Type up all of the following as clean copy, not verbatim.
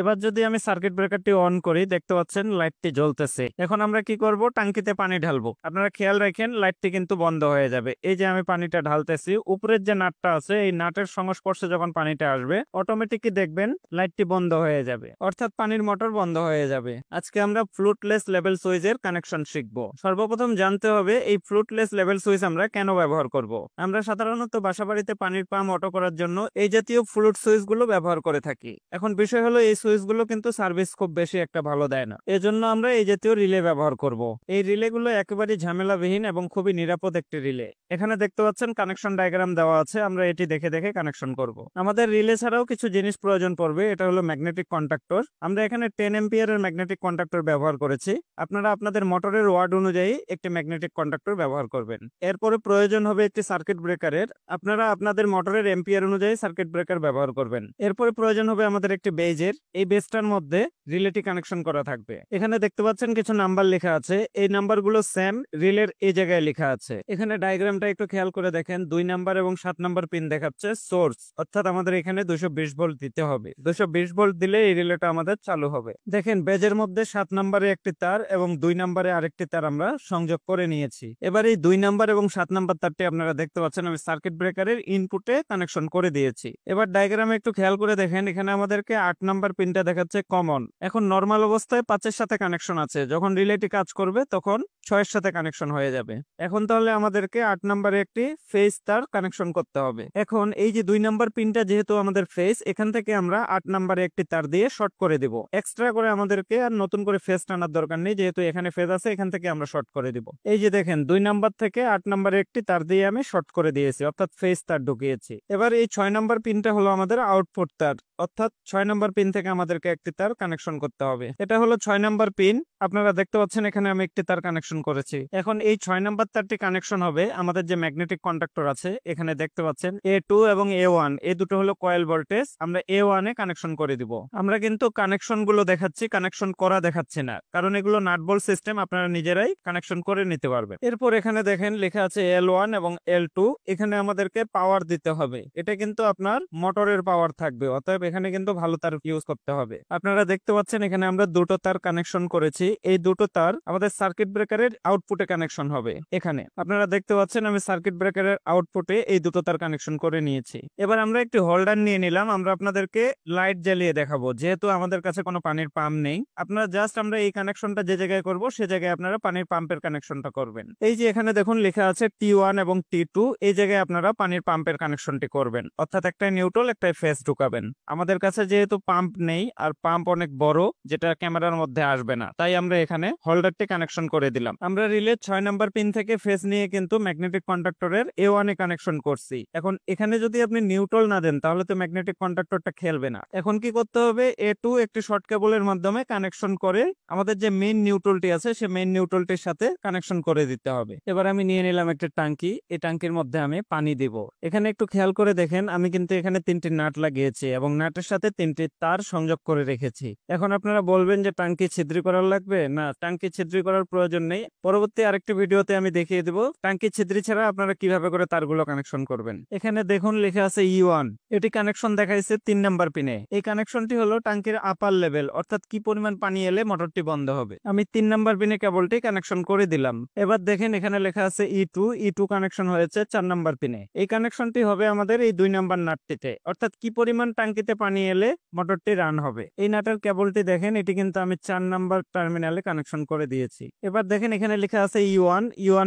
এবার যদি আমি সার্কিট ব্রেকারটি অন করি, দেখতে পাচ্ছেন লাইটটি জ্বলতেছে। এখন আমরা কি করব, টাঙ্কিতে পানি ঢালবো। আপনারা খেয়াল রাখেন লাইটটি কিন্তু বন্ধ হয়ে যাবে। এই যে আমি পানিটা ঢালতেছি, উপরের যে নাটটা আছে এই নাটের সংস্পর্শে যখন পানিটা আসবে অটোমেটিকই দেখবেন লাইটটি বন্ধ হয়ে যাবে, অর্থাৎ পানির মোটর বন্ধ হয়ে যাবে। আজকে আমরা ফ্লুটলেস লেভেল সুইচের কানেকশন শিখব। সর্বপ্রথম জানতে হবে এই ফ্লুটলেস লেভেল সুইচ আমরা কেন ব্যবহার করব। আমরা সাধারণত বাসাবাড়িতে পানির পাম্প অটো করার জন্য এই জাতীয় ফ্লুট সুইচ গুলো ব্যবহার করে থাকি। এখন বিষয় হলো এই সুইচ গুলো কিন্তু সার্ভিস খুব বেশি একটা ভালো দেয় না, এজন্য আমরা এই জাতীয় রিলে ব্যবহার করব। এই রিলে গুলো একেবারে ঝামেলাবিহীন এবং খুবই নিরাপদ একটি রিলে। এখানে দেখতে পাচ্ছেন কানেকশন ডায়াগ্রাম দেওয়া আছে, আমরা এটি দেখে দেখে কানেকশন করব। আমাদের রিলে ছাড়াও কিছু জিনিস প্রয়োজন পড়বে, এটা হলো ম্যাগনেটিক কন্ডাক্টর। আমরা এখানে 10 এম্পিয়ারের ম্যাগনেটিক কন্ডাক্টর ব্যবহার করেছি। আপনারা আপনাদের মোটরের ওয়াট অনুযায়ী একটি ম্যাগনেটিক কন্ডাক্টর ব্যবহার করবেন। এরপরে প্রয়োজন হবে একটি সার্কিট ব্রেকারের। আপনারা আপনাদের মোটরের এম্পিয়ার অনুযায়ী সার্কিট ব্রেকার ব্যবহার করবেন। এরপরে প্রয়োজন হবে আমাদের একটি বেজের। এই বেজটার মধ্যে রিলেটি কানেকশন করা থাকবে। এখানে দেখতে পাচ্ছেন কিছু নাম্বার লেখা আছে, এই নাম্বারগুলো সেম রিলের এই জায়গায় লেখা আছে। এখানে ডায়াগ্রামটা একটু খেয়াল করে দেখেন, 2 নাম্বার এবং 7 নাম্বার পিন দেখাচ্ছে সোর্স, অর্থাৎ আমাদের এখানে 220 ভোল্ট দিতে হবে। 220 ভোল্ট দিলে এই রিলেটা আমাদের চালু হবে। দেখেন বেজের মধ্যে 7 নাম্বারে একটি তার এবং 2 নাম্বারে আরেকটি তার আমরা সংযোগ করে নিয়েছি। এবার এই 2 নাম্বার এবং 7 নাম্বার তারটি আপনারা দেখতে পাচ্ছেন আমি সার্কিট ব্রেকারের ইনপুটে কানেকশন করে দিয়েছি। এবার ডায়াগ্রামে একটু খেয়াল করে দেখেন, এখানে আমাদেরকে 8 নাম্বার পিনটা দেখাচ্ছে কমন। এখন নরমাল অবস্থায় 5 এর সাথে কানেকশন আছে, যখন রিলেটি কাজ করবে তখন 6 এর সাথে কানেকশন হয়ে যাবে। এখন তাহলে আমাদেরকে 8 নাম্বারে একটি ফেজ তার কানেকশন করতে হবে। এখন এই যে 2 নাম্বার পিনটা যেহেতু আমাদের ফেজ, এখান থেকে আমরা 8 নাম্বারে একটি তার দিয়ে শর্ট করে দিব। এক্সট্রা করে আমাদেরকে আর নতুন করে ফেজ টানার দরকার নেই, যেহেতু এখানে ফেজ আছে, এখান থেকে আমরা শর্ট করে দিব। এই যে দেখেন 2 নাম্বার থেকে 8 নাম্বারে একটি তার দিয়ে আমি শর্ট করে দিয়েছি, অর্থাৎ ফেজ তার ঢুকিয়েছি। এবার এই 6 নাম্বার পিনটা হলো আমাদের আউটপুট তার, অর্থাৎ 6 নাম্বার পিন থেকে আমাদেরকে একটি তার কানেকশন করতে হবে। এটা হলো 6 নাম্বার পিন। আপনারা দেখতে পাচ্ছেন এখানে আমি একটি তার কানেকশন করেছি। এখন এই 6 নাম্বার তারটি কানেকশন হবে আমাদের যে ম্যাগনেটিক কন্ডাক্টর আছে, এখানে দেখতে পাচ্ছেন A2 এবং A1, এই দুটো হলো কয়েল ভোল্টেজ। আমরা A1 এ কানেকশন করে দিব। আমরা কিন্তু কানেকশন গুলো দেখাচ্ছি, কানেকশন করা দেখাচ্ছি না, কারণ এগুলো নাট বল্ট সিস্টেম, আপনারা নিজেরাই কানেকশন করে নিতে পারবেন। এরপর এখানে দেখেন লেখা আছে L1 এবং L2, এখানে আমাদেরকে পাওয়ার দিতে হবে। এটা কিন্তু আপনার মোটরের পাওয়ার থাকবে, অতএব এখানে কিন্তু ভালো তার ইউজ করতে হবে। আপনারা দেখতে পাচ্ছেন এখানে আমরা দুটো তার কানেকশন করেছি। এই দুটো তার আমাদের সার্কিট ব্রেকারের আউটপুটে কানেকশন হবে। এখানে আপনারা দেখতে পাচ্ছেন আমি সার্কিট ব্রেকারের আউটপুটে এই দুটো তার কানেকশন করে নিয়েছি। এবার আমরা একটি হোল্ডার নিয়ে নিলাম, আমরা আপনাদেরকে লাইট জ্বালিয়ে দেখাবো, যেহেতু আমাদের কাছে কোনো পানির পাম্প নেই। আপনারা জাস্ট আমরা এই কানেকশনটা যে জায়গায় করব সে জায়গায় আপনারা পানির পাম্পের কানেকশনটা করবেন। এই যে এখানে দেখুন লেখা আছে T1 এবং T2, এই জায়গায় আপনারা পানির পাম্পের কানেকশনটি করবেন, অর্থাৎ একটা নিউট্রাল একটা ফেজ ঢুকাবেন। আমাদের কাছে যেহেতু পাম্প নেই আর পাম্প অনেক বড়, যেটা ক্যামেরার মধ্যে আসবে না, তাই আমরা এখানে হোল্ডারটি কানেকশন করে দিলাম। আমরা রিলে 6 নাম্বার পিন থেকে ফেজ নিয়ে কিন্তু ম্যাগনেটিক কন্ডাক্টরের A1 এ কানেকশন করছি। এখন এখানে যদি আপনি নিউট্রাল না দেন তাহলে তো ম্যাগনেটিক কন্ডাক্টরটা খেলবে না। এখন কি করতে হবে, A2 একটি শর্ট কেবলের মাধ্যমে কানেকশন করে আমাদের যে মেইন নিউট্রালটি আছে সে মেইন নিউট্রালটির সাথে কানেকশন করে দিতে হবে। এবার আমি নিয়ে নিলাম একটা টাঙ্কি, এই টাঙ্কির মধ্যে আমি পানি দিব। এখানে একটু খেয়াল করে দেখেন, আমি কিন্তু এখানে 3টি নাট লাগিয়েছি এবং নাটের সাথে 3টি তার সংযোগ করে রেখেছি। এখন আপনারা বলবেন যে টাঙ্কি ছিদ্রি করার লাগবে, না, টাঙ্কি ছিদ্রি করার প্রয়োজন নেই। পরবর্তী আরেকটি ভিডিওতে আমি দেখিয়ে দিব টাঙ্কি ছিদ্রি ছাড়া আপনারা কিভাবে করে তারগুলো কানেকশন করবেন। এখানে দেখুন লেখা আছে E1, এটি কানেকশন দেখাইছে 3 নাম্বার পিনে। এই কানেকশনটি হলো টাঙ্কির আপার লেভেল, অর্থাৎ কি পরিমাণ পানি এলে মোটরটি বন্ধ হবে। আমি 3 নাম্বার পিনে কেবলটি কানেকশন করে দিলাম। এবার দেখেন এখানে লেখা আছে E2 কানেকশন হয়েছে 4 নাম্বার পিনে। এই কানেকশনটি হবে আমাদের এই 2 নাম্বার নাটটিতে, অর্থাৎ কি পরিমাণ টাঙ্কিতে পানি এলে মোটরটি রান হবে। এই নাটের কেবলটি দেখেন, এটি কিন্তু আমি 4 নাম্বার টার্মিনালে কানেকশন করে দিয়েছি। এবার দেখেন এখানে লেখা আছে E1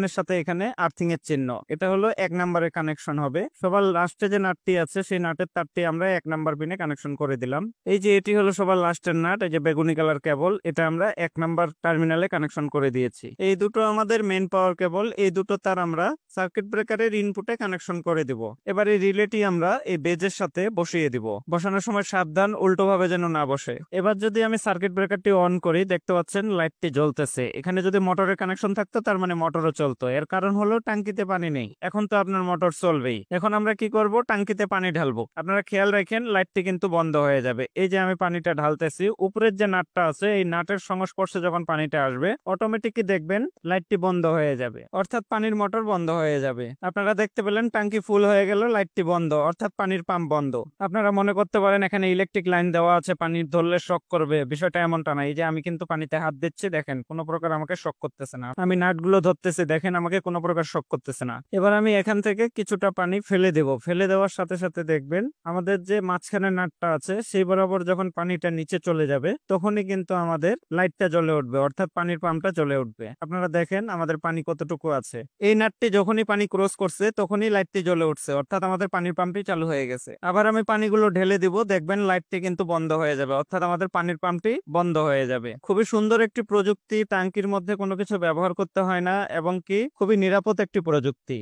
এর সাথে এখানে আর্থিং এর চিহ্ন, এটা হলো 1 নাম্বারের কানেকশন হবে। সবার লাস্টে যে নাটটি আছে সেই নাটের তারটি আমরা 1 নাম্বার পিনে কানেকশন করে দিলাম। এই যে এটি হলো সবার লাস্টের নাট, এই যে বেগুনি কালার কেবল, এটা আমরা 1 নাম্বার টার্মিনালে কানেকশন করে দিয়েছি। এই দুটো আমাদের মেইন পাওয়ার কেবল, এই দুটো তার আমরা সার্কিট ব্রেকারের ইনপুটে কানেকশন করে দিব। এবার এই রিলেটি আমরা এই বেজের সাথে বসিয়ে দিব। বসানোর সময় সাবধান, উল্টো ভাবে যেন না বসে। এবার যদি আমি সার্কিট ব্রেকারটি অন করি দেখতে পাচ্ছেন লাইটটি জ্বলতেছে। এখানে যদি মোটরের কানেকশন থাকতো তার মানে মোটরও চলতো। এর কারণ হলো টাঙ্কিতে পানি নেই। এখন তো আপনার মোটর চলবেই। এখন আমরা কি করব, টাঙ্কিতে পানি ঢালবো। আপনারা খেয়াল রাখেন লাইটটি কিন্তু বন্ধ হয়ে যাবে। এই যে আমি পানিটা ঢালতেছি, উপরের যে নাটটা আছে এই নাটের সংস্পর্শে যখন পানিটা আসবে অটোমেটিকই দেখবেন লাইটটি বন্ধ হয়ে যাবে, অর্থাৎ পানির মোটর বন্ধ হয়ে যাবে। আপনারা দেখতে পেলেন টাঙ্কি ফুল হয়ে গেল, লাইটটি বন্ধ, অর্থাৎ পানির পাম্প বন্ধ। আপনারা মনে করতে পারেন এখানে ইলেকট্রিক লাইন দেওয়া আছে, পানি ধরলে শক করবে, বিষয়টা এমনটা না। এই যে আমি কিন্তু পানিতে হাত দিচ্ছি, দেখেন কোনো প্রকার আমাকে শক করতেছে না। আমি নাটগুলো ধরতেছি, দেখেন আমাকে কোনো প্রকার শক করতেছে না। এবার আমি এখান থেকে কিছুটা পানি ফেলে দেব। ফেলে দেওয়ার সাথে সাথে দেখবেন আমাদের যে মাঝখানে নাটটা আছে সেই বরাবর যখন পানিটা নিচে চলে যাবে তখনই কিন্তু আমাদের লাইটটা জ্বলে উঠবে, অর্থাৎ পানির পাম্পটা জ্বলে উঠবে। আপনারা দেখেন আমাদের পানি কতটুকু আছে। এই নাটটি যখনই পানি ক্রস করছে তখনই লাইটটি জ্বলে উঠছে, অর্থাৎ আমাদের পানির পাম্পটি চালু হয়ে গেছে। আবার আমি পানিগুলো ঢেলে দিব, দেখবেন লাইটটি কিন্তু বন্ধ হয়ে যাবে, অর্থাৎ আমাদের পানির পাম্পটি বন্ধ হয়ে যাবে। খুবই সুন্দর একটি প্রযুক্তি, টাঙ্কির মধ্যে কোনো কিছু ব্যবহার করতে হয় না এবং কি খুবই নিরাপদ একটি প্রযুক্তি।